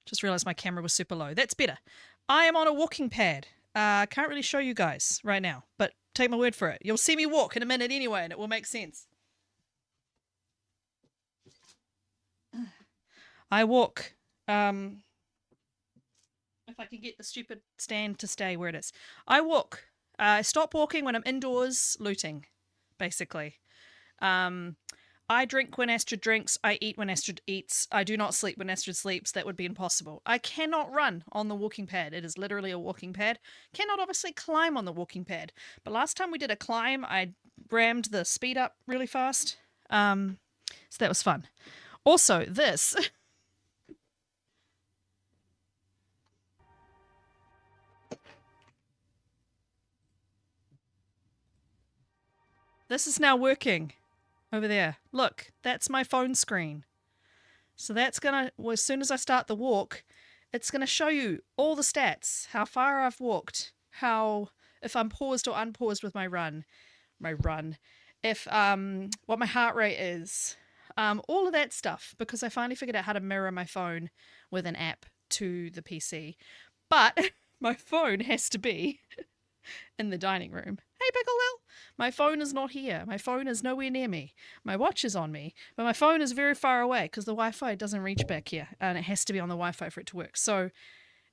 Just realised my camera was super low. That's better. I am on a walking pad. Can't really show you guys right now, but take my word for it. You'll see me walk in a minute anyway, and it will make sense. I walk. If I can get the stupid stand to stay where it is. I walk. I stop walking when I'm indoors looting, basically. I drink when Astrid drinks. I eat when Astrid eats. I do not sleep when Astrid sleeps. That would be impossible. I cannot run on the walking pad. It is literally a walking pad. Cannot obviously climb on the walking pad. But last time we did a climb, I rammed the speed up really fast. So that was fun. Also, this... This is now working over there. Look, that's my phone screen. So that's going to, well, as soon as I start the walk, it's going to show you all the stats, how far I've walked, how, if I'm paused or unpaused with my run, if, what my heart rate is, all of that stuff, because I finally figured out how to mirror my phone with an app to the PC. But my phone has to be in the dining room. Hey, Pickleville! My phone is not here. My phone is nowhere near me. My watch is on me, but my phone is very far away because the Wi-Fi doesn't reach back here, and it has to be on the Wi-Fi for it to work. So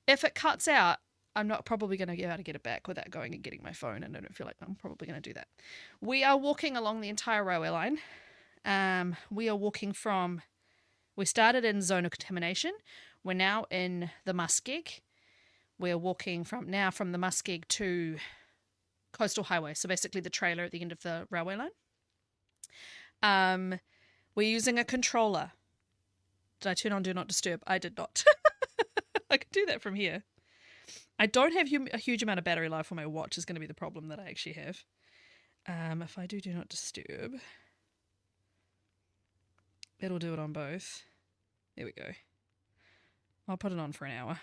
if it cuts out, I'm not probably going to be able to get it back without going and getting my phone, and I don't feel like I'm probably going to do that. We are walking along the entire railway line. We are walking from... We started in zone of contamination. We're now in the muskeg. We're walking from the muskeg to coastal highway, so basically the trailer at the end of the railway line. We're using a controller. Did I turn on Do Not Disturb? I did not. I could do that from here. I don't have a huge amount of battery life on my watch is going to be the problem that I actually have. If I do Not Disturb, it'll do it on both. There we go. I'll put it on for an hour.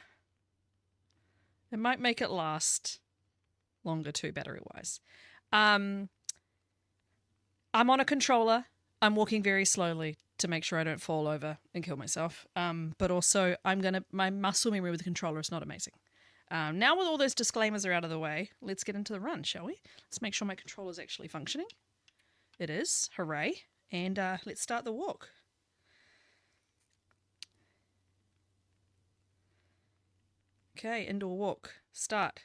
It might make it last longer too, battery-wise. I'm on a controller. I'm walking very slowly to make sure I don't fall over and kill myself. But also, my muscle memory with the controller is not amazing. Now with all those disclaimers are out of the way, let's get into the run, shall we? Let's make sure my controller is actually functioning. It is. Hooray. And let's start the walk. Okay, indoor walk. Start.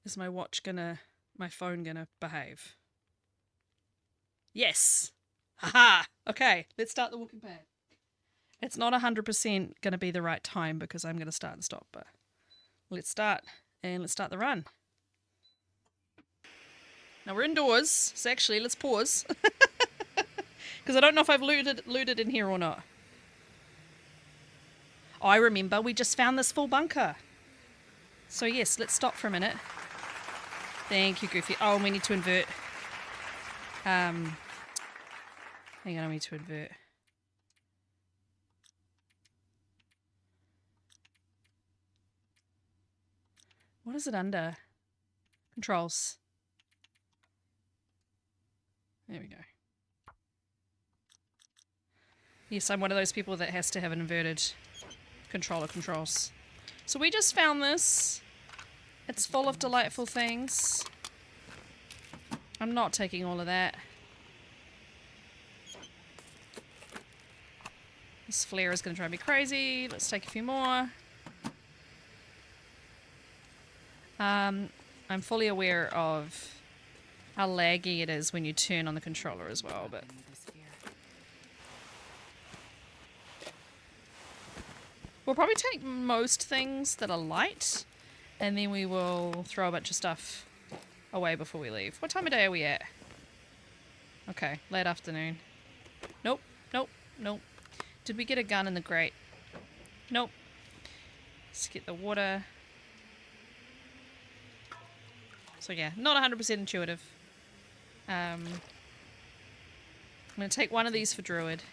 Is my phone gonna behave? Yes! Haha! Okay, let's start the walking pad. It's not 100% gonna be the right time because I'm gonna start and stop, but let's start. And let's start the run. Now we're indoors, so actually let's pause. Because I don't know if I've looted in here or not. Oh, I remember, we just found this full bunker. So yes, let's stop for a minute. Thank you, Goofy. Oh, we need to invert. Hang on, I need to invert. What is it under? Controls. There we go. Yes, I'm one of those people that has to have an inverted controls. So we just found this. It's full of delightful things. I'm not taking all of that. This flare is going to drive me crazy. Let's take a few more. I'm fully aware of how laggy it is when you turn on the controller as well, but... We'll probably take most things that are light, and then we will throw a bunch of stuff away before we leave. What time of day are we at? Okay, late afternoon. Nope. Did we get a gun in the grate? Nope. Let's get the water. So yeah, not 100% intuitive. I'm going to take one of these for Druid.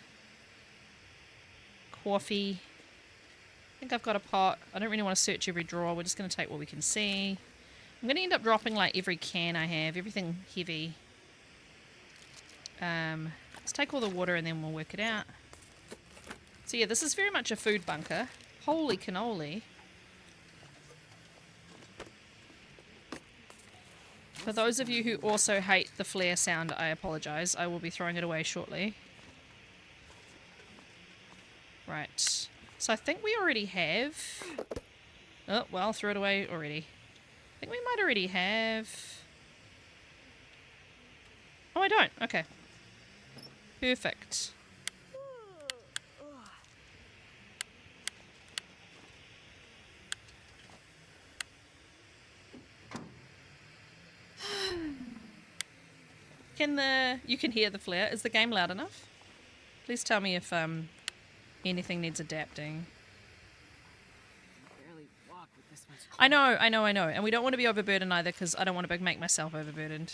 Coffee. I think I've got a pot. I don't really want to search every drawer. We're just going to take what we can see. I'm going to end up dropping like every can I have. Everything heavy. Let's take all the water and then we'll work it out. So yeah, this is very much a food bunker. Holy cannoli. For those of you who also hate the flare sound, I apologise. I will be throwing it away shortly. Right. So I think we already have... Oh, well, threw it away already. I think we might already have... Oh, I don't. Okay. Perfect. You can hear the flare. Is the game loud enough? Please tell me if anything needs adapting. Barely walk with this much. I know. And we don't want to be overburdened either, because I don't want to make myself overburdened,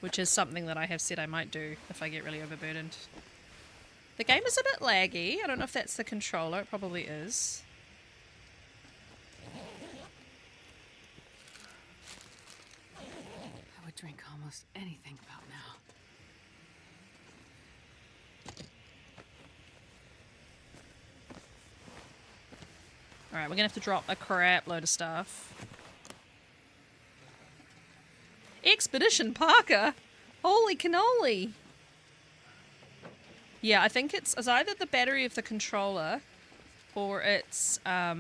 which is something that I have said I might do if I get really overburdened. The game is a bit laggy. I don't know if that's the controller. It probably is. I would drink almost anything about now. Alright, we're gonna have to drop a crap load of stuff. Expedition Parker! Holy cannoli! Yeah, I think it's either the battery of the controller or it's, yeah,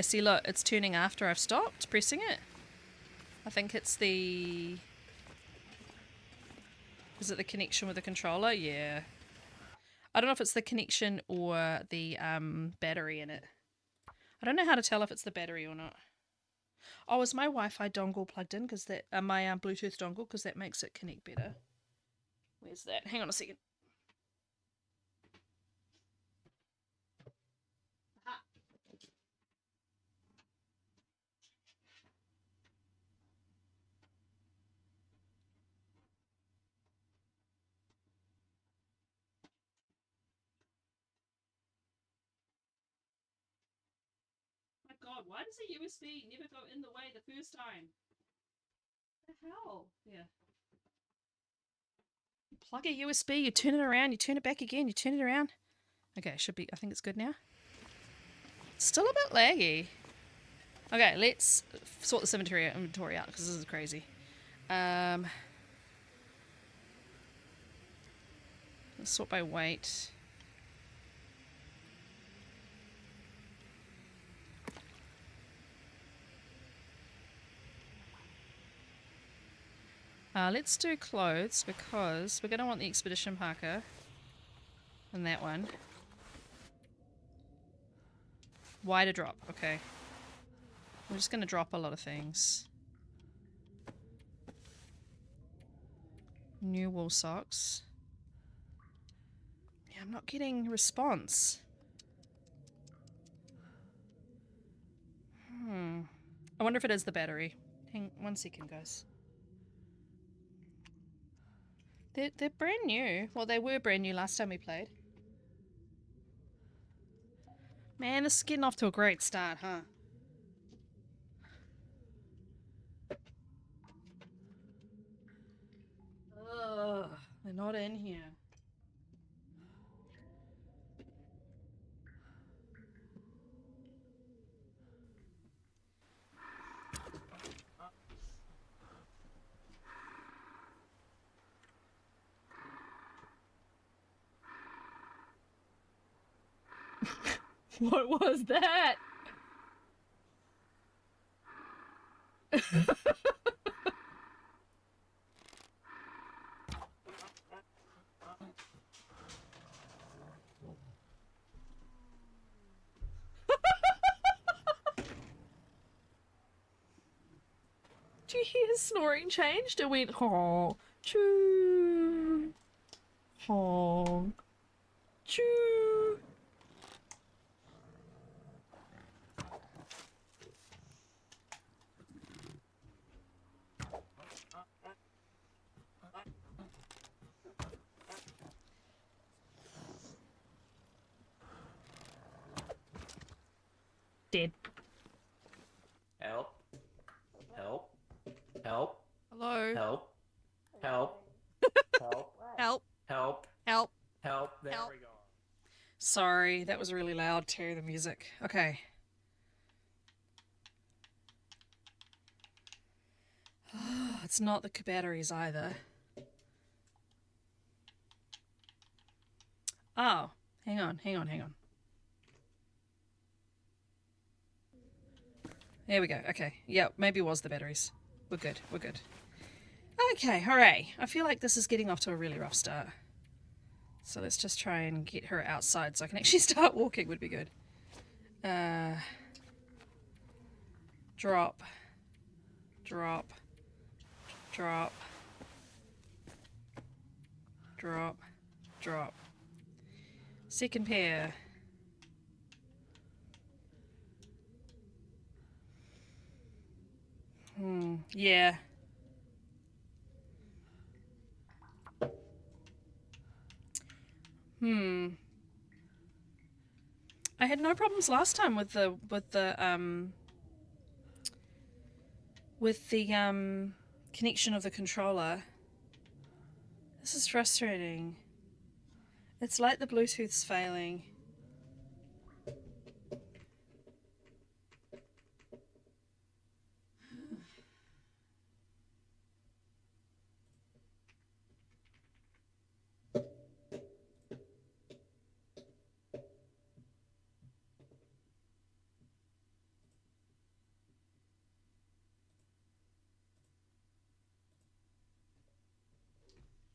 see look, it's turning after I've stopped pressing it. I think it's the... Is it the connection with the controller? Yeah. I don't know if it's the connection or the battery in it. I don't know how to tell if it's the battery or not. Oh, is my Wi-Fi dongle plugged in? Because that my Bluetooth dongle, because that makes it connect better. Where's that? Hang on a second. Aha. My God, why does a USB never go in the way the first time? What the hell? Yeah. You plug a USB, you turn it around, you turn it back again, you turn it around. Okay, should be. I think it's good now. It's still a bit laggy. Okay, let's sort this inventory out because this is crazy. Let's sort by weight. Let's do clothes because we're going to want the expedition parka and that one. Wider drop, okay. We're just going to drop a lot of things. New wool socks. Yeah, I'm not getting response. I wonder if it is the battery. Hang 1 second, guys. They're brand new. Well, they were brand new last time we played. Man, this is getting off to a great start, huh? Ugh, they're not in here. What was that? Do you hear his snoring changed? It went honk, choo, honk, choo. Dead. Help. Help. Help. Hello. Help. Help. Help. Help. Help. Help. Help. There. Help. Sorry, that was really loud too, the music. Okay. It's not the batteries either. Oh, hang on. There we go. Okay. Yeah, maybe it was the batteries. We're good. Okay, hooray. I feel like this is getting off to a really rough start. So let's just try and get her outside so I can actually start walking would be good. Drop. Second pair. Yeah. I had no problems last time with the connection of the controller. This is frustrating. It's like the Bluetooth's failing.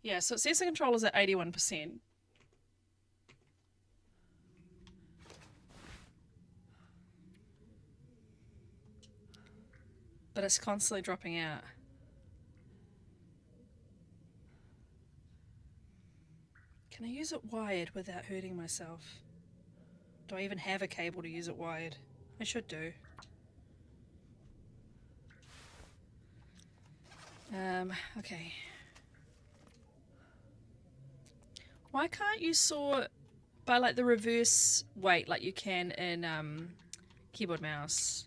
Yeah, so it says the controller's at 81%. But it's constantly dropping out. Can I use it wired without hurting myself? Do I even have a cable to use it wired? I should do. Okay. Why can't you sort by like the reverse weight like you can in keyboard mouse?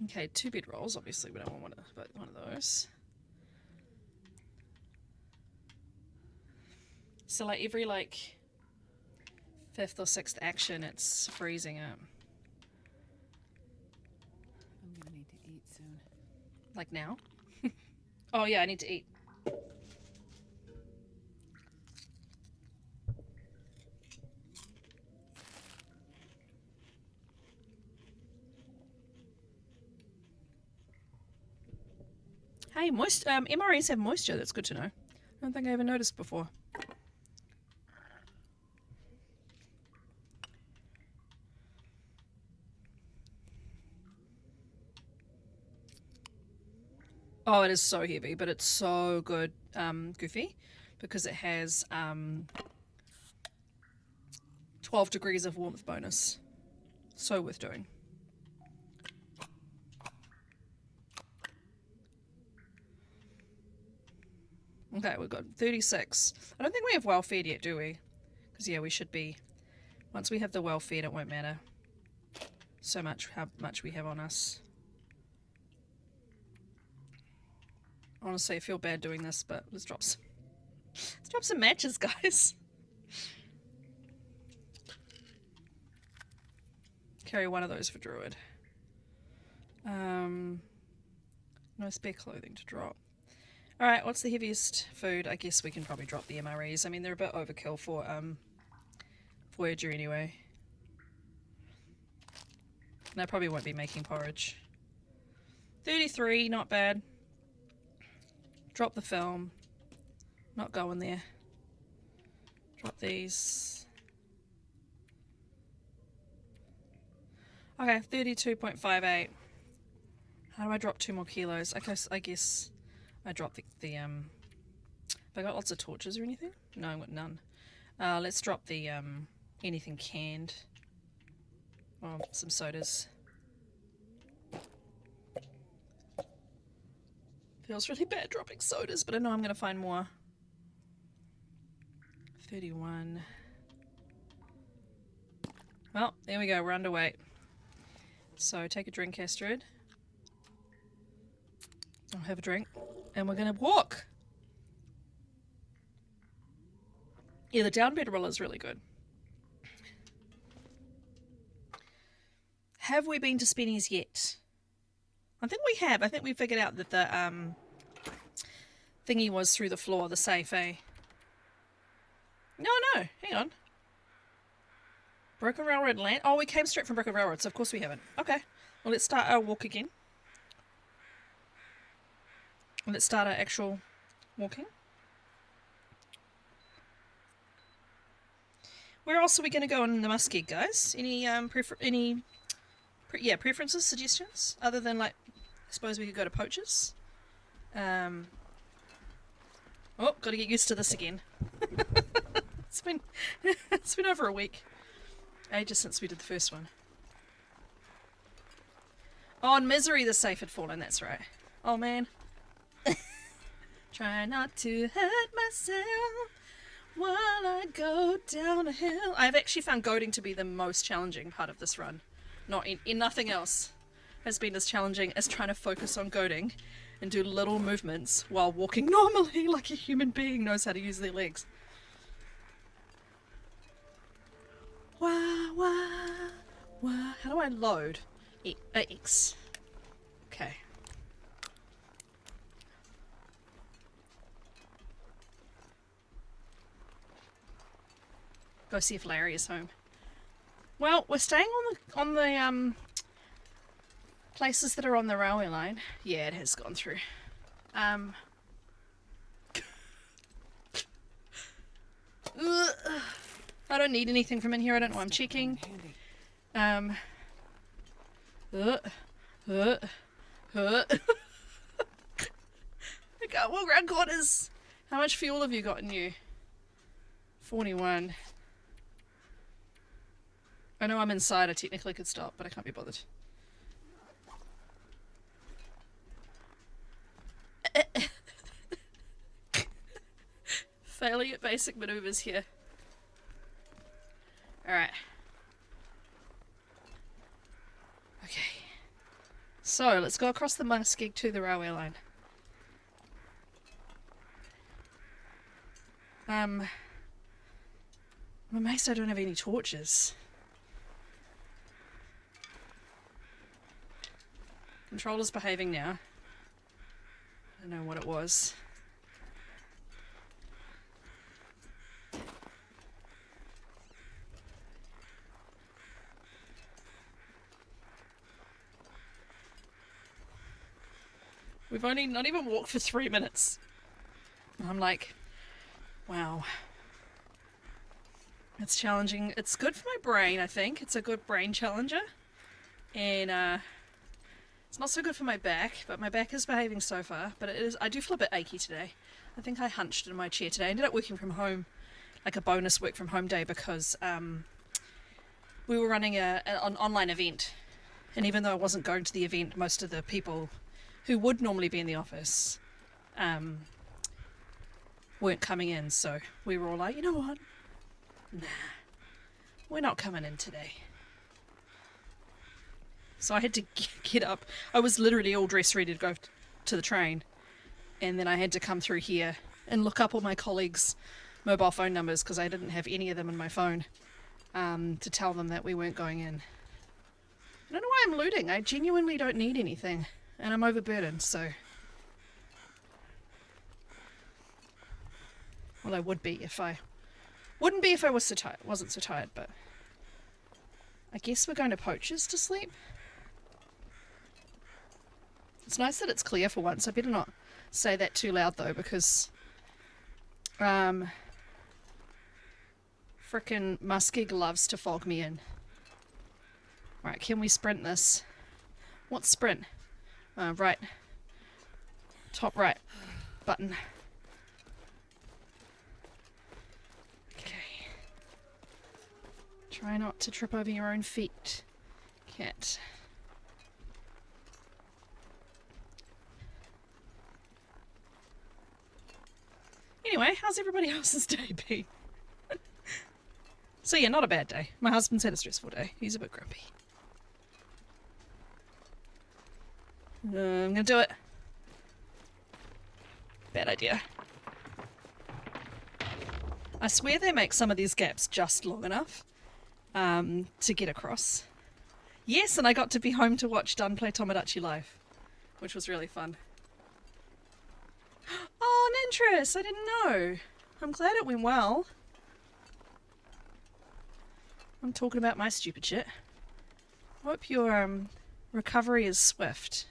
Okay, 2 bedrolls. Obviously, we don't want one of those. So like every like 5th or 6th action, it's freezing up. I'm gonna need to eat soon. Like now? Oh yeah, I need to eat. Hey, MREs have moisture. That's good to know. I don't think I ever noticed before. Oh, it is so heavy, but it's so good, Goofy, because it has 12 degrees of warmth bonus. So worth doing. Okay, we've got 36. I don't think we have well fed yet, do we? Because, yeah, we should be. Once we have the well fed, it won't matter so much how much we have on us. Honestly, I feel bad doing this, but let's drop some matches, guys. Carry one of those for Druid. No spare clothing to drop. Alright, what's the heaviest food? I guess we can probably drop the MREs. I mean, they're a bit overkill for voyageur anyway. And I probably won't be making porridge. 33, not bad. Drop the film. Not going there. Drop these. Okay, 32.58. How do I drop 2 more kilos? I guess I drop the have I got lots of torches or anything? No, I've got none. Let's drop the anything canned. Oh, some sodas. Feels really bad dropping sodas, but I know I'm going to find more. 31. Well, there we go. We're underweight. So take a drink, Astrid. I'll have a drink. And we're going to walk. Yeah, the down bed roll is really good. Have we been to Spenny's yet? I think we have. I think we figured out that the thingy was through the floor, the safe, eh? No, hang on. Broken Railroad land. Oh, we came straight from Broken Railroad, so of course we haven't. Okay. Well, let's start our walk again. Let's start our actual walking. Where else are we going to go in the Muskeg, guys? Any preferences, suggestions, other than like, I suppose we could go to Poachers. Oh, got to get used to this again. It's been over a week. Ages since we did the first one. Oh, in Misery the safe had fallen, that's right. Oh man. Try not to hurt myself while I go down a hill. I've actually found goading to be the most challenging part of this run. Not in nothing else has been as challenging as trying to focus on goading and do little movements while walking normally like a human being knows how to use their legs. Wah, wah, wah. How do I load? X. Okay. Go see if Larry is home. Well, we're staying on the places that are on the railway line. Yeah, it has gone through. I don't need anything from in here. I don't know. I'm checking. I can't walk around corners. How much fuel have you got in you? 41. I know I'm inside. I technically could stop, but I can't be bothered. Failing at basic maneuvers here. Alright. Okay. So, let's go across the Muskeg to the railway line. I'm amazed I don't have any torches. Controller's behaving now. I don't know what it was. We've only not even walked for 3 minutes. I'm like, wow. It's challenging. It's good for my brain, I think. It's a good brain challenger. And it's not so good for my back, but my back is behaving so far. But it is. I do feel a bit achy today. I think I hunched in my chair today. I ended up working from home, like a bonus work from home day, because we were running an online event. And even though I wasn't going to the event, most of the people who would normally be in the office weren't coming in, so we were all like, you know what? Nah, we're not coming in today. So I had to get up. I was literally all dressed ready to go to the train, and then I had to come through here and look up all my colleagues' mobile phone numbers because I didn't have any of them in my phone to tell them that we weren't going in. I don't know why I'm looting. I genuinely don't need anything. And I'm overburdened, so... Well, I would be if I... Wouldn't be if I was so tired. Wasn't so tired, but... I guess we're going to Poachers to sleep. It's nice that it's clear for once. I better not say that too loud, though, because... frickin' Muskeg loves to fog me in. Right, can we sprint this? What's sprint? Right. Top right button. Okay. Try not to trip over your own feet, cat. Anyway, how's everybody else's day been? So yeah, not a bad day. My husband's had a stressful day. He's a bit grumpy. I'm gonna do it. Bad idea. I swear they make some of these gaps just long enough to get across. Yes, and I got to be home to watch Dun play Tomodachi live, which was really fun. Oh, an interest! I didn't know. I'm glad it went well. I'm talking about my stupid shit. Hope your recovery is swift.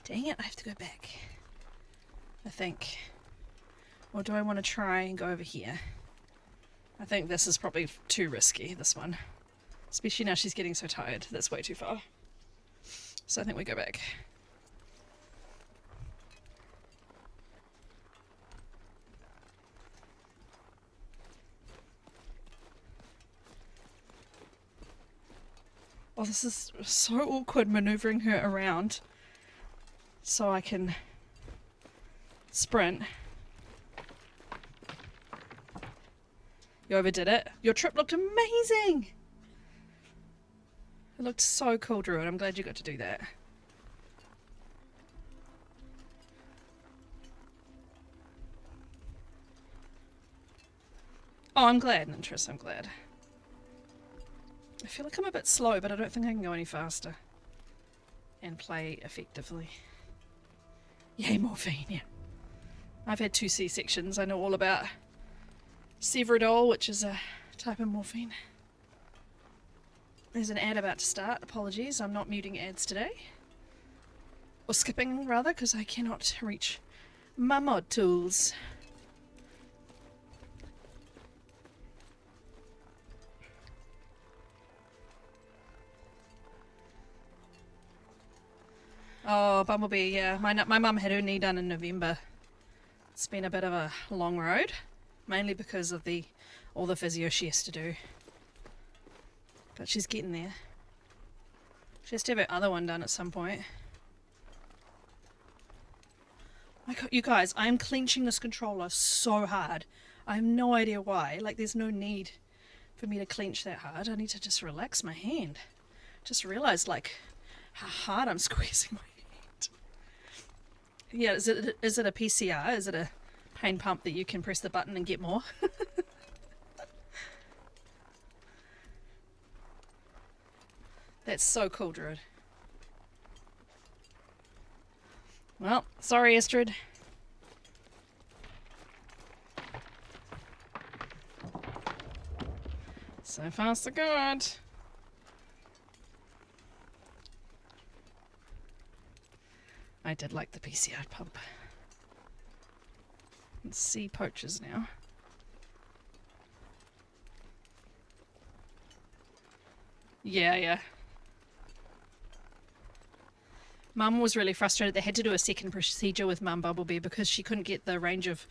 Dang it, I have to go back. I think. Or do I want to try and go over here? I think this is probably too risky, this one. Especially now she's getting so tired. That's way too far. So I think we go back. Oh, this is so awkward maneuvering her around so I can sprint. You overdid it. Your trip looked amazing. It looked so cool, Druid. I'm glad you got to do that. Oh, I'm glad, Nintress. I'm glad. I feel like I'm a bit slow, but I don't think I can go any faster and play effectively. Yay, morphine, yeah. I've had 2 C-sections. I know all about Sevrodol, which is a type of morphine. There's an ad about to start. Apologies, I'm not muting ads today. Or skipping, rather, because I cannot reach my mod tools. Oh, Bumblebee, yeah. My mum had her knee done in November. It's been a bit of a long road, mainly because of all the physio she has to do. But she's getting there. She has to have her other one done at some point. You guys, I am clenching this controller so hard. I have no idea why. Like, there's no need for me to clench that hard. I need to just relax my hand. Just realised, like, how hard I'm squeezing my hand. Yeah, is it a PCR? Is it a pain pump that you can press the button and get more? That's so cool, Druid. Well, sorry, Estrid. So far, so good. I did like the PCR pump. Let's see poachers now. Yeah. Mum was really frustrated. They had to do a second procedure with Mum Bumblebee because she couldn't get the range of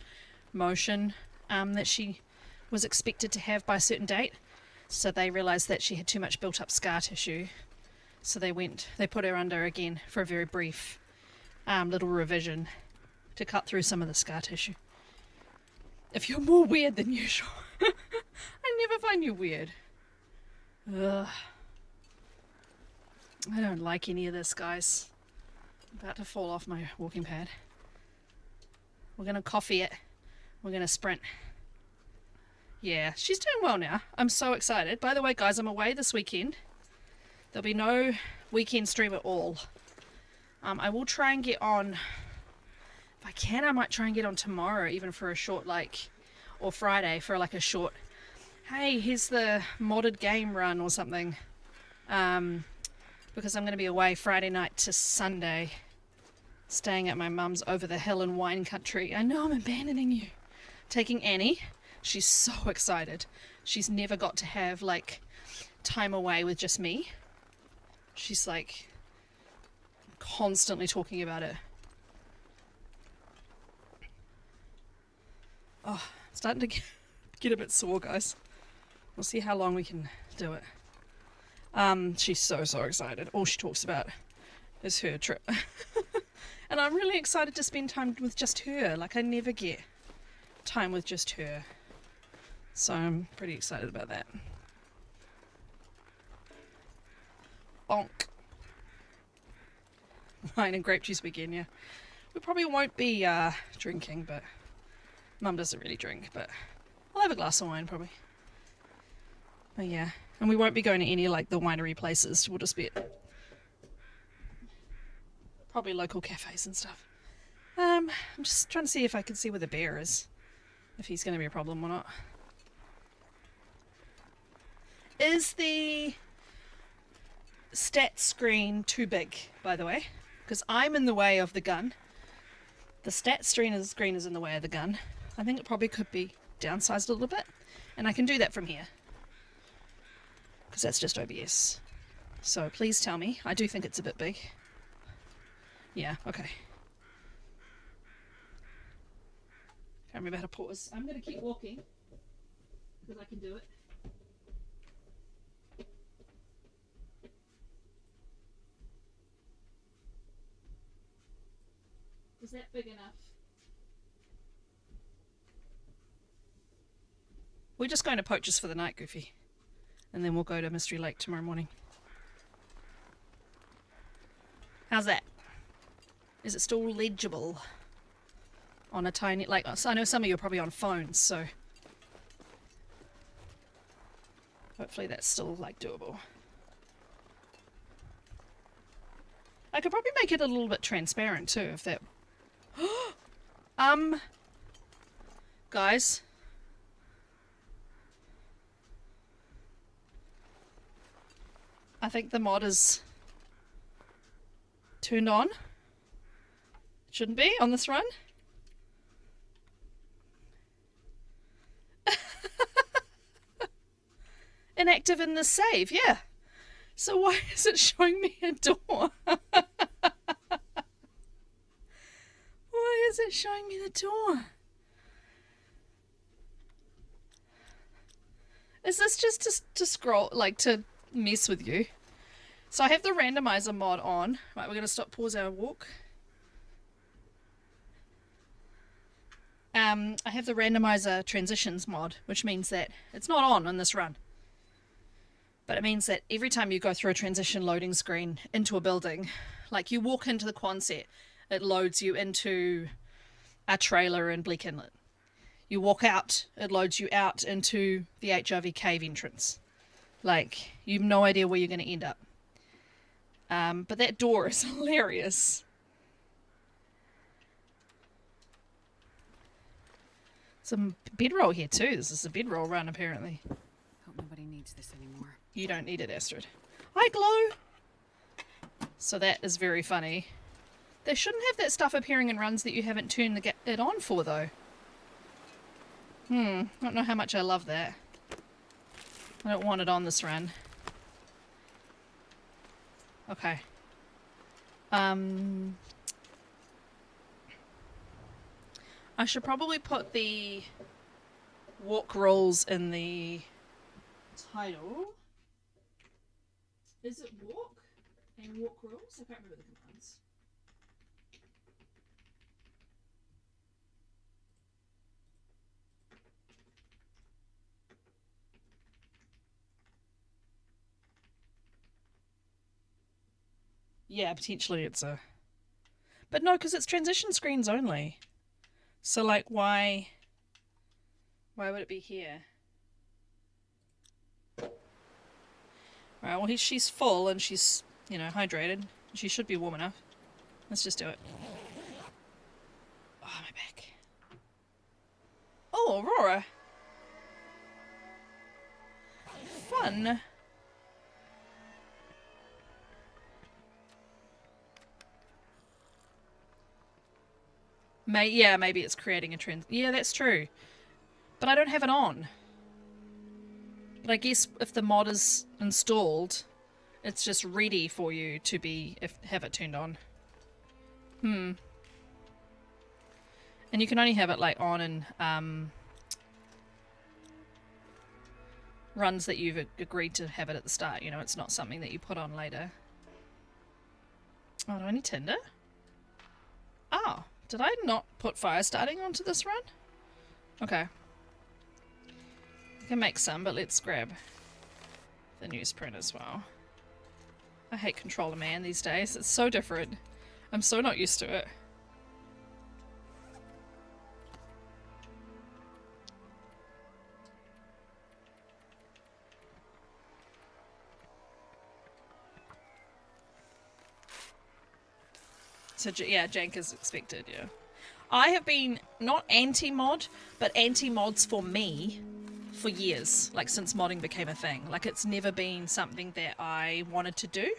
motion that she was expected to have by a certain date. So they realised that she had too much built up scar tissue. So they put her under again for a very brief little revision to cut through some of the scar tissue. If you're more weird than usual. I never find you weird. Ugh. I don't like any of this, guys. I'm about to fall off my walking pad. We're going to coffee it. We're going to sprint. Yeah, she's doing well now. I'm so excited. By the way, guys, I'm away this weekend. There'll be no weekend stream at all. I will try and get on, if I can, I might try and get on tomorrow, even for a short, or Friday for a short, hey, here's the modded game run or something. Because I'm going to be away Friday night to Sunday, staying at my mum's over the hill in wine country. I know I'm abandoning you. Taking Annie. She's so excited. She's never got to have, time away with just me. She's, constantly talking about it. Oh, it's starting to get a bit sore, guys. We'll see how long we can do it. She's so excited. All she talks about is her trip. And I'm really excited to spend time with just her. I never get time with just her. So I'm pretty excited about that. Bonk. Wine and grape juice weekend, yeah. We probably won't be drinking, but Mum doesn't really drink, but I'll have a glass of wine probably. But yeah, and we won't be going to any like the winery places. We'll just be at probably local cafes and stuff. I'm just trying to see if I can see where the bear is, if he's going to be a problem or not. Is the stat screen too big, by the way? Because I'm in the way of the gun. The stat screen is in the way of the gun. I think it probably could be downsized a little bit, and I can do that from here because that's just OBS. So please tell me. I do think it's a bit big. Yeah, okay. Can't remember how to pause. I'm going to keep walking because I can do it. Is that big enough? We're just going to Poachers for the night, Goofy. And then we'll go to Mystery Lake tomorrow morning. How's that? Is it still legible? On a tiny... Like, I know some of you are probably on phones, so... Hopefully that's still, like, doable. I could probably make it a little bit transparent, too, if that... Guys... I think the mod is turned on. It shouldn't be on this run. Inactive in the save, yeah. So why is it showing me a door? Why is it showing me the door? Is this just to scroll, like to mess with you? So I have the randomizer mod on. Right, we're going to stop, pause our walk. I have the randomizer transitions mod, which means that it's not on this run. But it means that every time you go through a transition loading screen into a building, like you walk into the Quonset, it loads you into a trailer in Bleak Inlet. You walk out, it loads you out into the HRV cave entrance. Like, you've no idea where you're going to end up. But that door is hilarious. Some bedroll here too. This is a bedroll run, apparently. Hope nobody needs this anymore. You don't need it, Astrid. Hi, Glow! So that is very funny. They shouldn't have that stuff appearing in runs that you haven't turned it on for, though. I don't know how much I love that. I don't want it on this run. Okay. I should probably put the walk rules in the title. Is it walk and walk rules? I can't remember the commands. Yeah, potentially it's a... But no, because it's transition screens only. So, like, why would it be here? Right, well, she's full and she's, you know, hydrated. She should be warm enough. Let's just do it. Oh, my back. Oh, Aurora. Fun. Yeah, maybe it's creating a trend. Yeah, that's true. But I don't have it on. But I guess if the mod is installed, it's just ready for you to have it turned on. And you can only have it like on in runs that you've agreed to have it at the start. You know, it's not something that you put on later. Oh, do I need tinder? Oh. Did I not put fire starting onto this run? Okay. I can make some, but let's grab the newsprint as well. I hate Controller Man these days. It's so different. I'm so not used to it. So yeah, jank is expected, yeah. I have been not anti-mod, but anti-mods for me for years, like since modding became a thing. Like it's never been something that I wanted to do.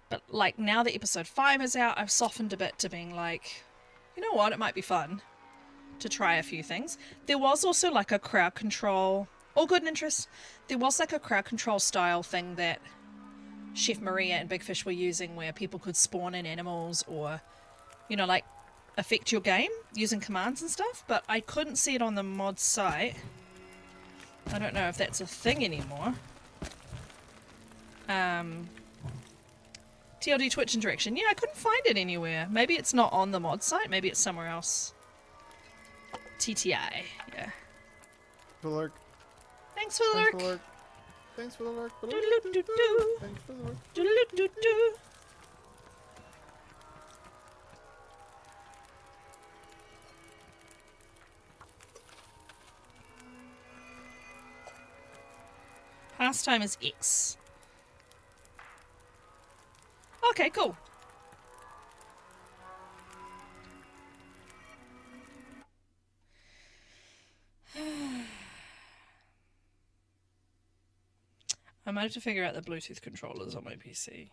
But like now that episode 5 is out, I've softened a bit to being like, you know what, it might be fun to try a few things. There was also like a crowd control, all good and interest. There was like a crowd control style thing that Chef Maria and Big Fish were using where people could spawn in animals or, you know, like affect your game using commands and stuff, but I couldn't see it on the mod site. I don't know if that's a thing anymore. TLD Twitch interaction. Yeah, I couldn't find it anywhere. Maybe it's not on the mod site. Maybe it's somewhere else. TTI. Yeah. For the lurk. Thanks for the Thanks lurk. for the lurk. Thanks for the lurk. Doodle-doo-doo-doo. Thanks for the lurk. Doodle-doo-doo-doo. Pastime is X. Okay, cool. I might have to figure out the Bluetooth controllers on my PC.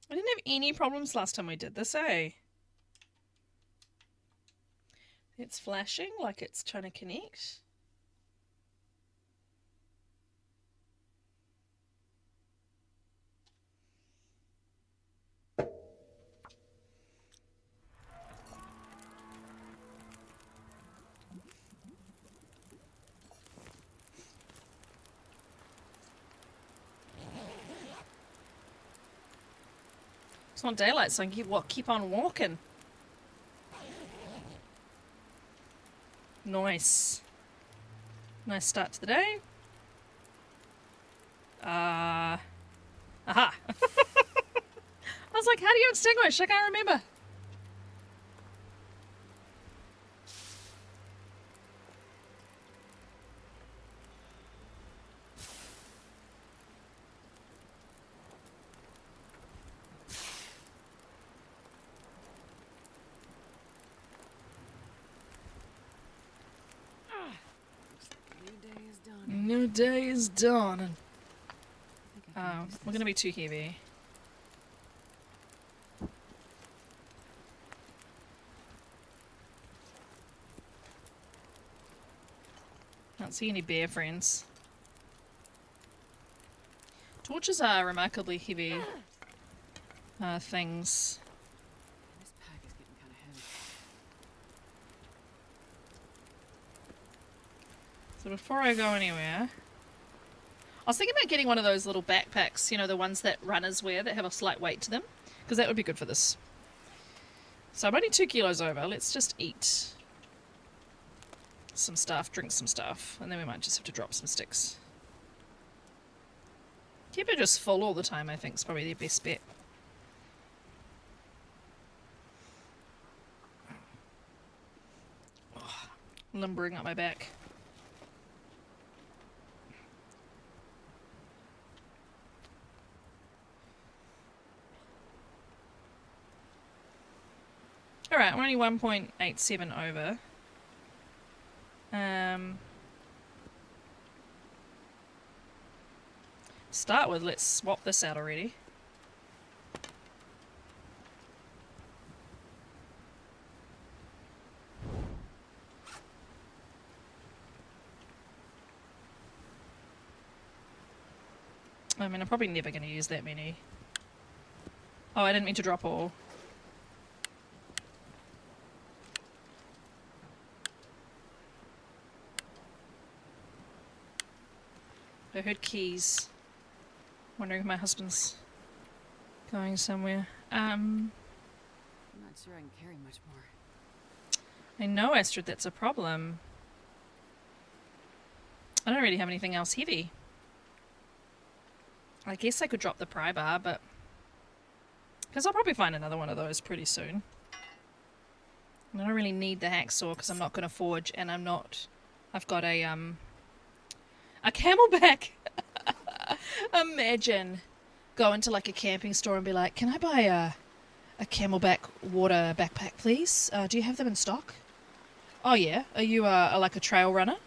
I didn't have any problems last time we did this, eh? It's flashing like it's trying to connect. It's not daylight, so I can keep on walking. Nice. Nice start to the day. Aha. I was like, how do you extinguish? I can't remember. New day is dawning. New day is dawning. I think I can use We're this. gonna be too heavy. Can't see any bear friends. Torches are remarkably heavy things. This pack is getting kind of heavy. So before I go anywhere, I was thinking about getting one of those little backpacks, you know, the ones that runners wear that have a slight weight to them, because that would be good for this. So I'm only 2 kilos over. Let's just eat some stuff, drink some stuff, and then we might just have to drop some sticks. Keep it just full all the time, I think, is probably the best bet. Oh, limbering up my back. Alright, we're only 1.87 over. Start with, let's swap this out already. I mean, I'm probably never going to use that many. Oh, I didn't mean to drop all. I heard keys. Wondering if my husband's going somewhere. I'm not sure I can carry much more. I know, Astrid, that's a problem. I don't really have anything else heavy. I guess I could drop the pry bar, but... because I'll probably find another one of those pretty soon. And I don't really need the hacksaw because I'm not going to forge, and I'm not... I've got a camelback! Imagine going to like a camping store and be like, "Can I buy a Camelback water backpack, please? Do you have them in stock?" "Oh yeah. Are you like a trail runner?"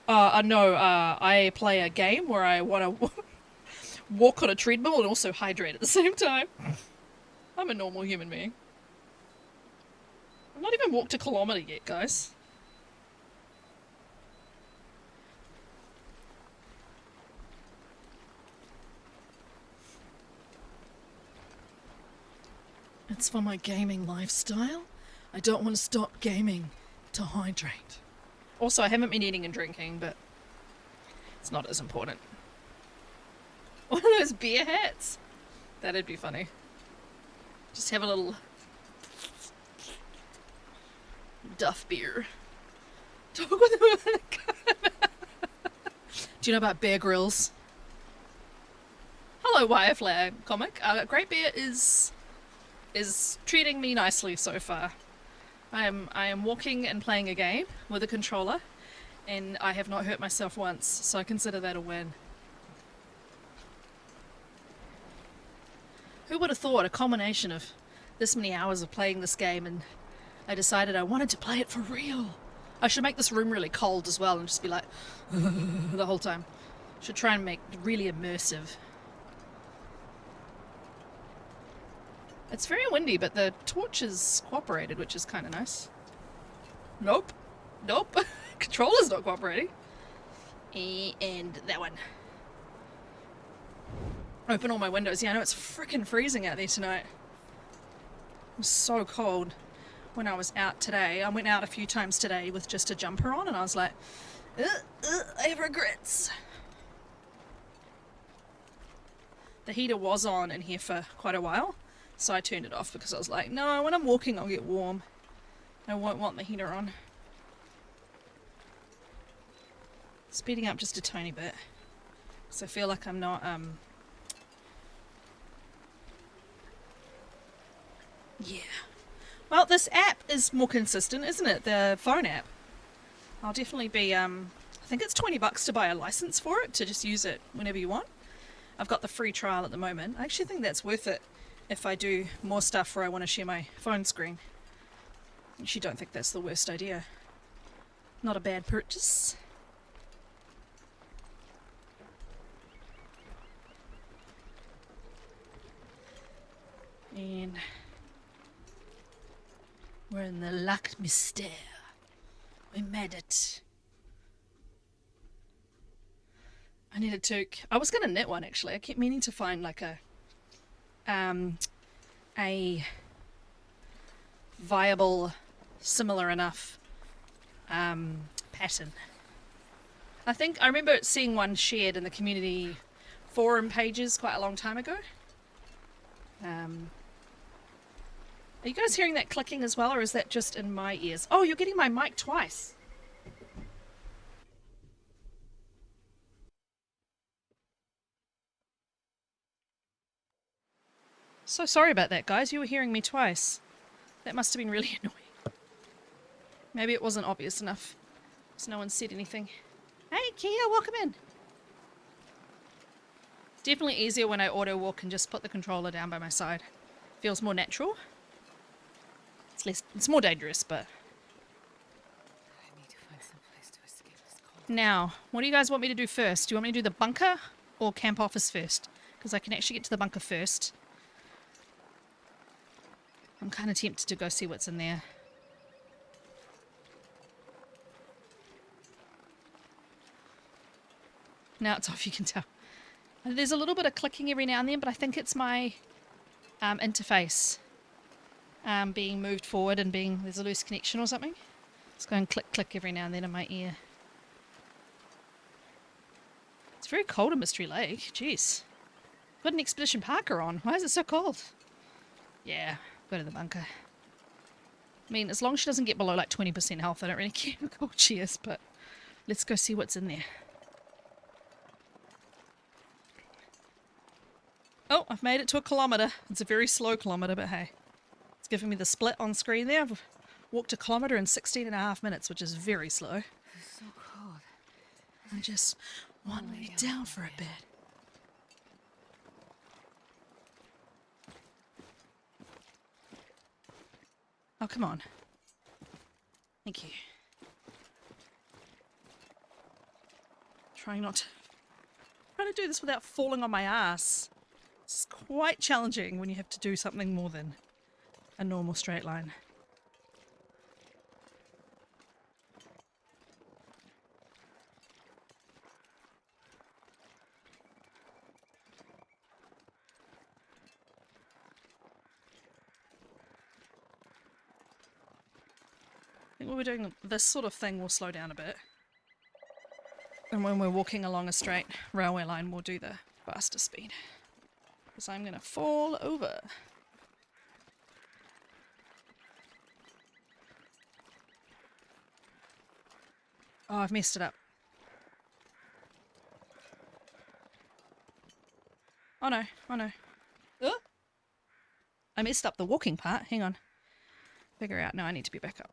No. I play a game where I want to walk on a treadmill and also hydrate at the same time. I'm a normal human being. I've not even walked a kilometre yet, guys. It's for my gaming lifestyle. I don't want to stop gaming to hydrate. Also, I haven't been eating and drinking, but it's not as important. One of those beer hats? That'd be funny. Just have a little Duff beer. Talk with him. Do you know about Bear Grylls? Hello, Wireflag comic. Great Bear is treating me nicely so far. I am walking and playing a game with a controller, and I have not hurt myself once, so I consider that a win. Who would have thought a combination of this many hours of playing this game, and I decided I wanted to play it for real. I should make this room really cold as well and just be like the whole time. Should try and make it really immersive. It's very windy, but the torches cooperated, which is kind of nice. Nope. Nope. Controller's not cooperating. And that one. Open all my windows. Yeah, I know it's freaking freezing out there tonight. It was so cold when I was out today. I went out a few times today with just a jumper on, and I was like, I have regrets. The heater was on in here for quite a while, so I turned it off because I was like, no, when I'm walking I'll get warm. I won't want the heater on. Speeding up just a tiny bit, because I feel like I'm not, yeah. Well, this app is more consistent, isn't it? The phone app. I'll definitely be, I think it's $20 to buy a license for it, to just use it whenever you want. I've got the free trial at the moment. I actually think that's worth it if I do more stuff where I want to share my phone screen. I actually don't think that's the worst idea. Not a bad purchase. And we're in the Lac Mystère. We made it. I need a toque. I was gonna knit one actually. I kept meaning to find like a viable, similar enough pattern. I think I remember seeing one shared in the community forum pages quite a long time ago. Are you guys hearing that clicking as well, or is that just in my ears? Oh, you're getting my mic twice. So sorry about that, guys. You were hearing me twice. That must have been really annoying. Maybe it wasn't obvious enough, because no one said anything. Hey, Kia, welcome in. It's definitely easier when I auto walk and just put the controller down by my side. Feels more natural. It's more dangerous, but... I need to find some place to escape this cold. Now, what do you guys want me to do first? Do you want me to do the bunker or camp office first? Because I can actually get to the bunker first. I'm kind of tempted to go see what's in there. Now it's off, you can tell. There's a little bit of clicking every now and then, but I think it's my interface being moved forward and there's a loose connection or something. It's going click click every now and then in my ear. It's very cold in Mystery Lake. Jeez. Got an Expedition Parker on. Why is it so cold? Yeah, go to the bunker. I mean, as long as she doesn't get below like 20% health, I don't really care how cold she is, but let's go see what's in there. Oh, I've made it to a kilometre. It's a very slow kilometre, but hey. It's giving me the split on screen there. I've walked a kilometre in 16.5 minutes, which is very slow. It's so cold. I just want to lay down for a bit. Oh, come on. Thank you. Trying to do this without falling on my ass. It's quite challenging when you have to do something more than a normal straight line. I think when we're doing this sort of thing, we'll slow down a bit. And when we're walking along a straight railway line, we'll do the faster speed. Because I'm going to fall over. Oh, I've messed it up. Oh no, oh no. I messed up the walking part. Hang on. Figure out. No, I need to be back up.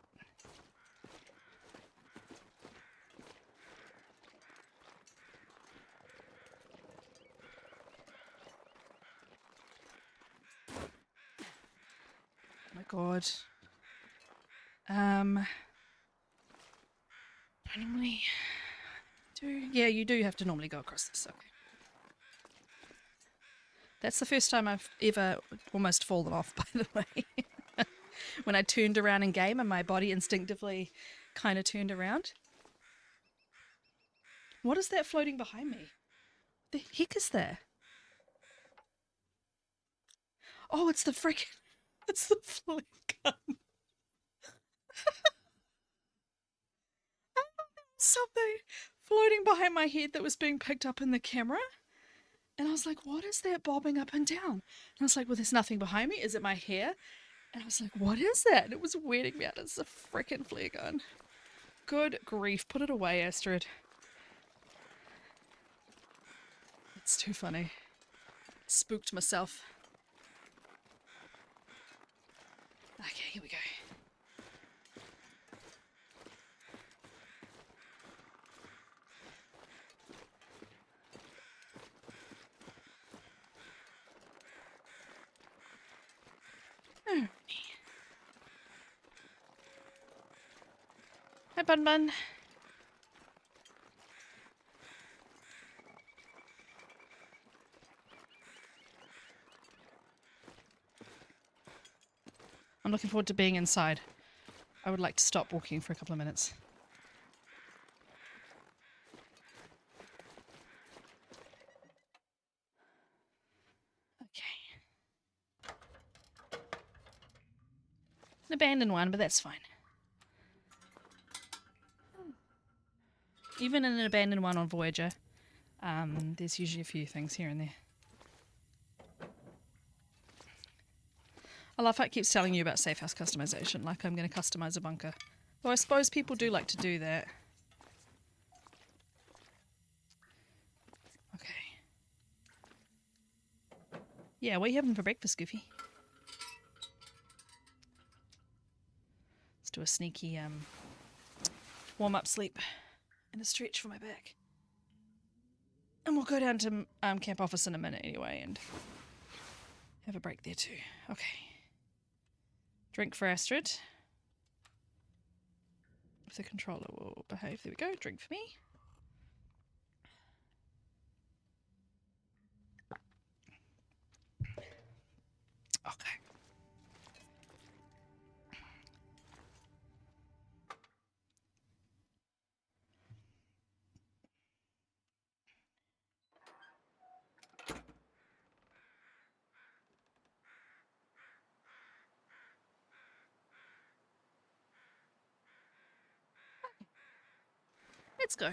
Oh my god. I normally do. Yeah, you do have to normally go across this. Okay. That's the first time I've ever almost fallen off, by the way. When I turned around in game and my body instinctively kind of turned around. What is that floating behind me? The heck is that? Oh, it's the freaking... It's the flare gun. Something floating behind my head that was being picked up in the camera. And I was like, what is that bobbing up and down? And I was like, well, there's nothing behind me. Is it my hair? And I was like, what is that? And it was weirding me out. It's a freaking flare gun. Good grief. Put it away, Astrid. It's too funny. Spooked myself. Okay, here we go. Alrighty. Hi, Bun Bun. I'm looking forward to being inside. I would like to stop walking for a couple of minutes. Okay. An abandoned one, but that's fine. Even in an abandoned one on Voyager, there's usually a few things here and there. I love how it keeps telling you about safe house customization, like I'm going to customize a bunker. Well, I suppose people do like to do that. Okay. Yeah, what are you having for breakfast, Goofy? Let's do a sneaky warm-up sleep and a stretch for my back. And we'll go down to camp office in a minute anyway and have a break there too. Okay. Drink for Astrid. If the controller will behave. There we go. Drink for me. Okay. Let's go.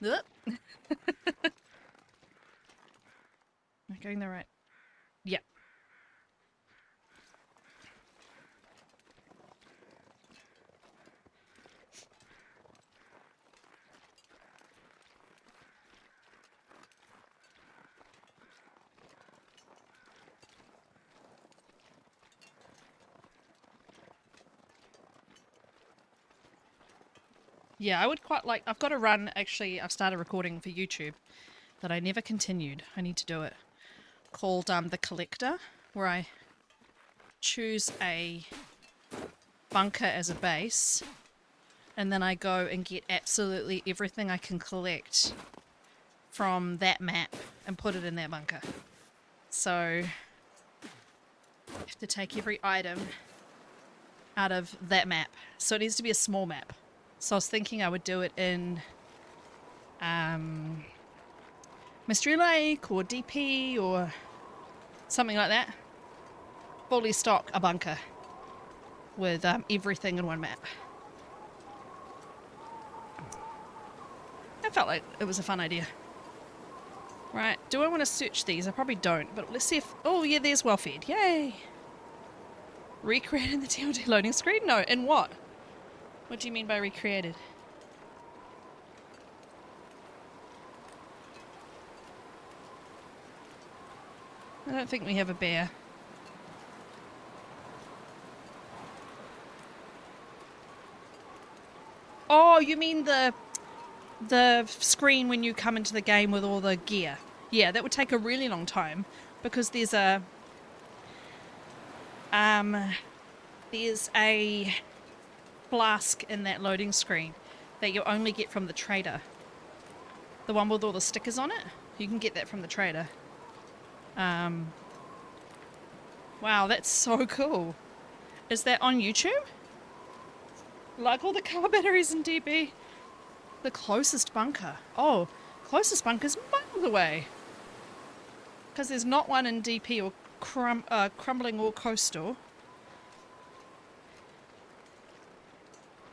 Am I going the right? Yep. Yeah, I would quite like... I've got a run, actually, I've started recording for YouTube that I never continued. I need to do it. Called The Collector, where I choose a bunker as a base, and then I go and get absolutely everything I can collect from that map and put it in that bunker. So I have to take every item out of that map. So it needs to be a small map. So I was thinking I would do it in Mystery Lake or DP or something like that. Fully stock a bunker with everything in one map. I felt like it was a fun idea. Right, do I want to search these? I probably don't, but let's see if... Oh yeah, there's well fed. Yay! Recreated the TLD loading screen? No, in what? What do you mean by recreated? I don't think we have a bear. Oh, you mean the screen when you come into the game with all the gear? Yeah, that would take a really long time because there's a flask in that loading screen that you only get from the trader. The one with all the stickers on it. You can get that from the trader. Wow, that's so cool. Is that on YouTube? Like all the car batteries in DB. The closest bunker. Oh, closest bunker's miles away. Because there's not one in DP or Crumbling or Coastal.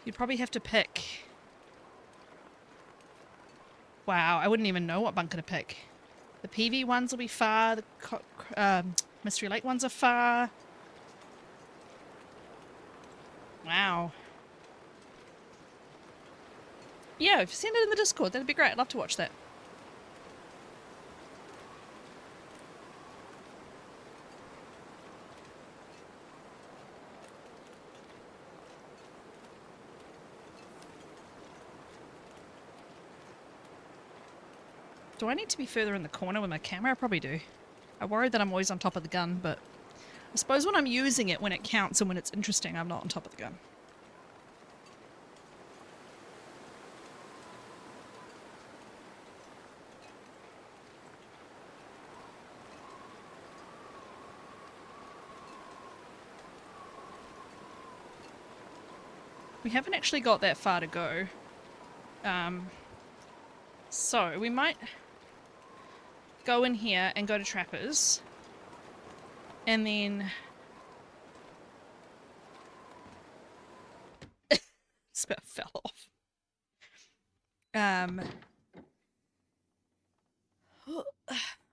You'd probably have to pick. Wow, I wouldn't even know what bunker to pick. The PV ones will be far. The Mystery Lake ones are far. Wow. Yeah, if you send it in the Discord, that'd be great. I'd love to watch that. Do I need to be further in the corner with my camera? I probably do. I worry that I'm always on top of the gun, but I suppose when I'm using it, when it counts and when it's interesting, I'm not on top of the gun. We haven't actually got that far to go. So we might go in here and go to Trappers. And then... Spit fell off.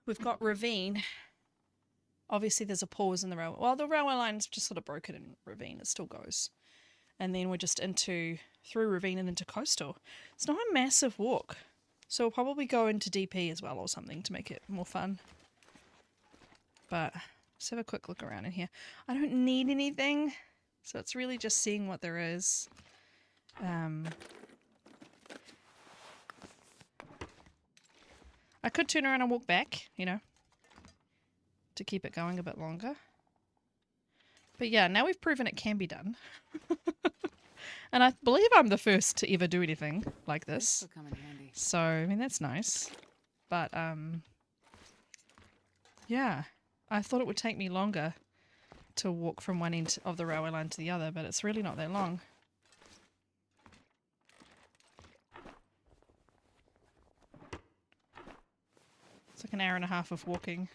We've got Ravine. Obviously there's a pause in the railway. Well, the railway line's just sort of broken in Ravine. It still goes. And then we're just through Ravine and into Coastal. It's not a massive walk. So we'll probably go into DP as well or something to make it more fun. But let's have a quick look around in here. I don't need anything. So it's really just seeing what there is. I could turn around and walk back, you know, to keep it going a bit longer. But yeah, now we've proven it can be done. And I believe I'm the first to ever do anything like this. This'll come in handy. So, I mean, that's nice. But, yeah. I thought it would take me longer to walk from one end of the railway line to the other, but it's really not that long. It's like an hour and a half of walking.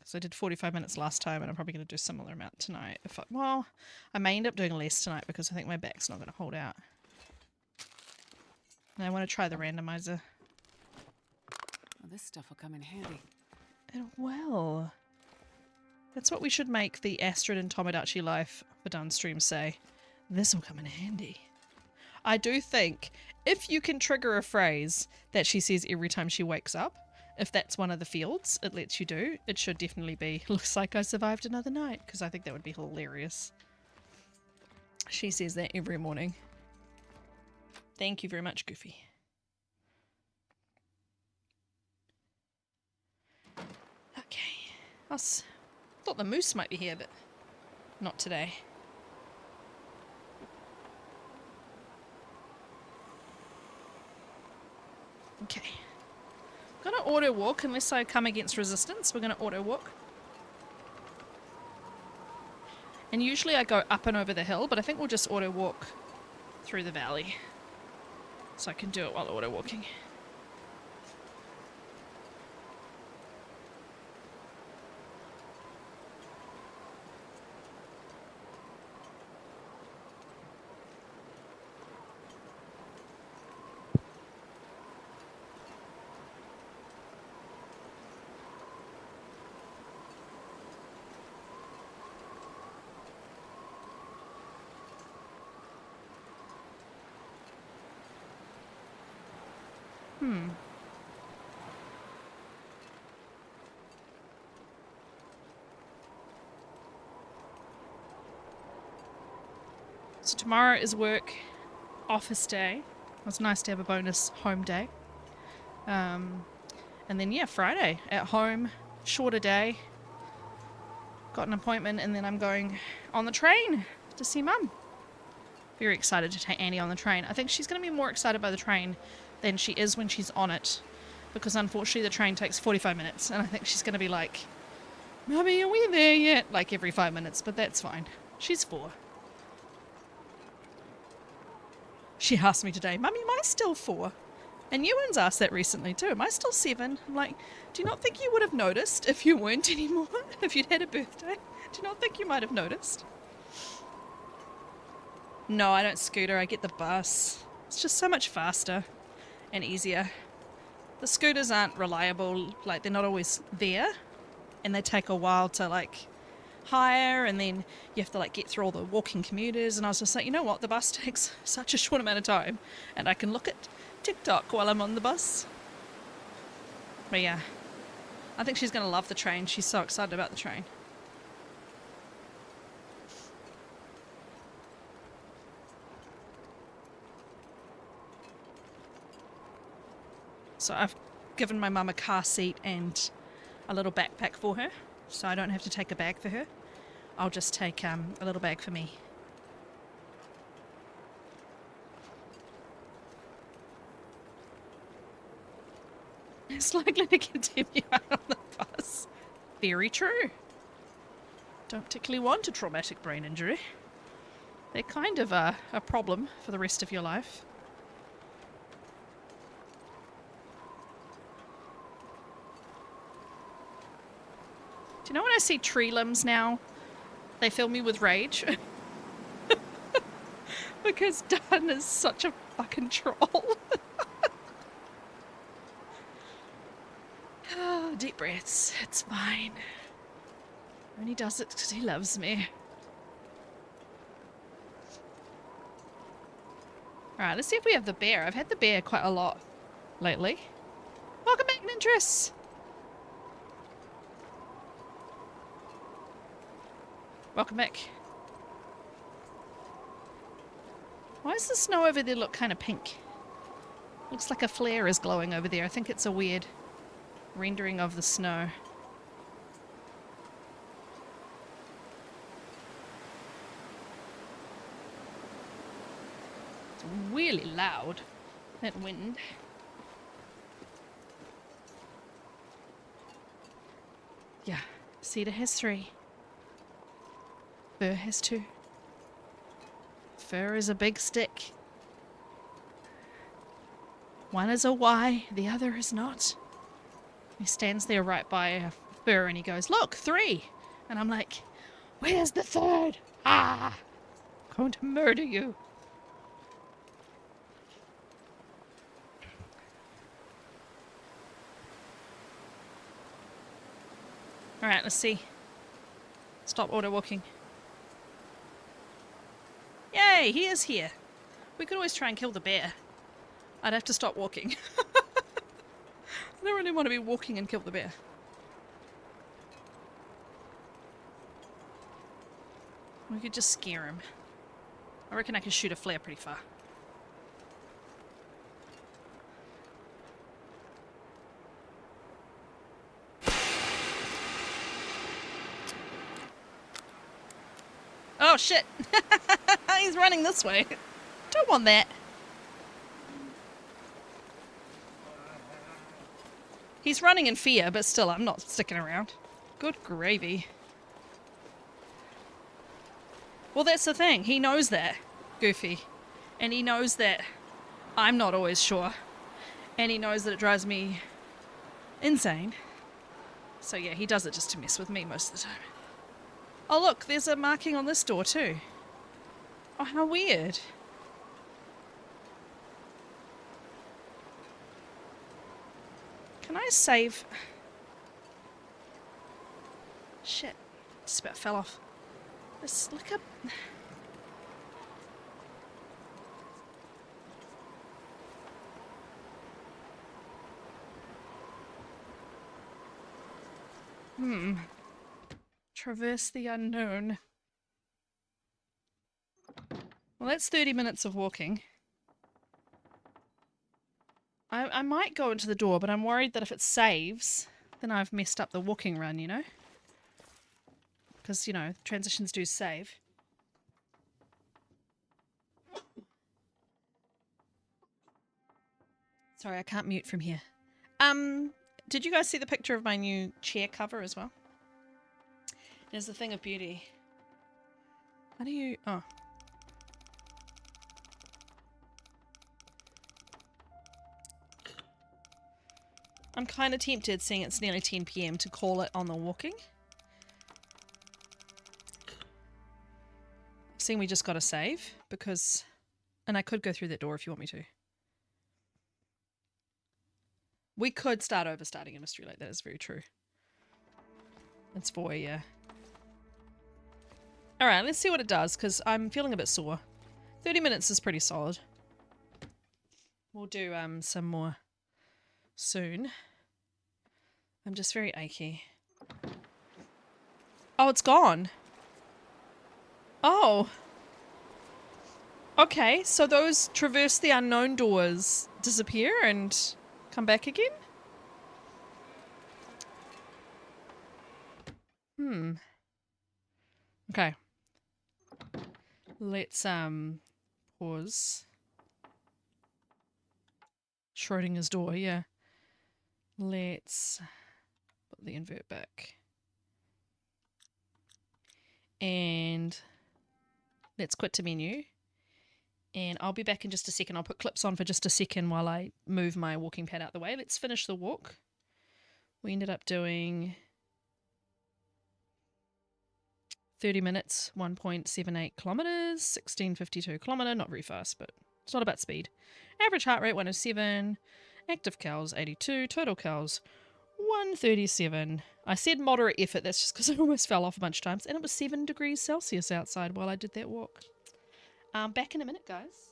So I did 45 minutes last time, and I'm probably going to do a similar amount tonight. Well, I may end up doing less tonight because I think my back's not going to hold out. And I want to try the randomizer. Well, this stuff will come in handy. It will. That's what we should make the Astrid and Tomodachi Life for Downstream say. This will come in handy. I do think if you can trigger a phrase that she says every time she wakes up, if that's one of the fields it lets you do, it should definitely be, looks like I survived another night, because I think that would be hilarious. She says that every morning. Thank you very much, Goofy. Okay. I thought the moose might be here, but not today. Okay. Gonna auto walk unless I come against resistance. We're gonna auto walk. And usually I go up and over the hill, but I think we'll just auto walk through the valley. So I can do it while auto walking. So tomorrow is work, office day. It's nice to have a bonus home day. And then yeah, Friday at home, shorter day. Got an appointment and then I'm going on the train to see Mum. Very excited to take Annie on the train. I think she's going to be more excited by the train than she is when she's on it. Because unfortunately the train takes 45 minutes and I think she's going to be like, Mummy, are we there yet? Like every 5 minutes, but that's fine. She's 4. She asked me today, Mummy, am I still 4? And Ewan's asked that recently too. Am I still 7? I'm like, do you not think you would have noticed if you weren't anymore? If you'd had a birthday? Do you not think you might have noticed? No, I don't scooter. I get the bus. It's just so much faster and easier. The scooters aren't reliable. Like, they're not always there. And they take a while to, like, hire. And then you have to, like, get through all the walking commuters. And I was just like, you know what? The bus takes such a short amount of time. And I can look at TikTok while I'm on the bus. But yeah. I think she's going to love the train. She's so excited about the train. So I've given my mum a car seat and a little backpack for her, so I don't have to take a bag for her. I'll just take a little bag for me. It's likely to continue out on the bus. Very true. Don't particularly want a traumatic brain injury. They're kind of a problem for the rest of your life. Do you know when I see tree limbs now, they fill me with rage? Because Dan is such a fucking troll. Oh, deep breaths. It's fine. Only does it because he loves me. Alright, let's see if we have the bear. I've had the bear quite a lot lately. Welcome back, Nintress! Welcome back. Why does the snow over there look kind of pink? Looks like a flare is glowing over there. I think it's a weird rendering of the snow. It's really loud, that wind. Yeah, cedar has 3. Fir has 2. Fir is a big stick. One is a Y, the other is not. He stands there right by a fir and he goes, look, 3. And I'm like, where's the 3rd? Ah! I'm going to murder you. Alright, let's see. Stop auto walking. Yay, he is here. We could always try and kill the bear. I'd have to stop walking. I don't really want to be walking and kill the bear. We could just scare him. I reckon I could shoot a flare pretty far. Oh shit! He's running this way. Don't want that. He's running in fear, but still, I'm not sticking around. Good gravy. Well, that's the thing. He knows that, Goofy. And he knows that I'm not always sure. And he knows that it drives me insane. So yeah, he does it just to mess with me most of the time. Oh look, there's a marking on this door too. Oh, how weird. Can I save? Shit, just about fell off. Let's look up. Traverse the unknown. Well, that's 30 minutes of walking. I might go into the door, but I'm worried that if it saves, then I've messed up the walking run, you know? Because, you know, transitions do save. Sorry, I can't mute from here. Did you guys see the picture of my new chair cover as well? There's the thing of beauty. How do you... Oh. I'm kind of tempted, seeing it's nearly 10 PM, to call it on the walking. Seeing we just got to save, because... And I could go through that door if you want me to. We could start over starting a mystery lake, that is very true. It's voy, yeah. Alright, let's see what it does, because I'm feeling a bit sore. 30 minutes is pretty solid. We'll do some more soon. I'm just very achy. Oh, it's gone. Oh. Okay, so those traverse the unknown doors disappear and come back again? Okay. Let's pause. Schrodinger's door, yeah. Let's put the invert back. And let's quit to menu. And I'll be back in just a second. I'll put clips on for just a second while I move my walking pad out the way. Let's finish the walk. We ended up doing 30 minutes, 1.78 kilometers, 1652 kilometer. Not very fast, but it's not about speed. Average heart rate 107, active cows 82, total cows 137. I said moderate effort, that's just because I almost fell off a bunch of times, and it was 7 degrees Celsius outside while I did that walk. Back in a minute, guys.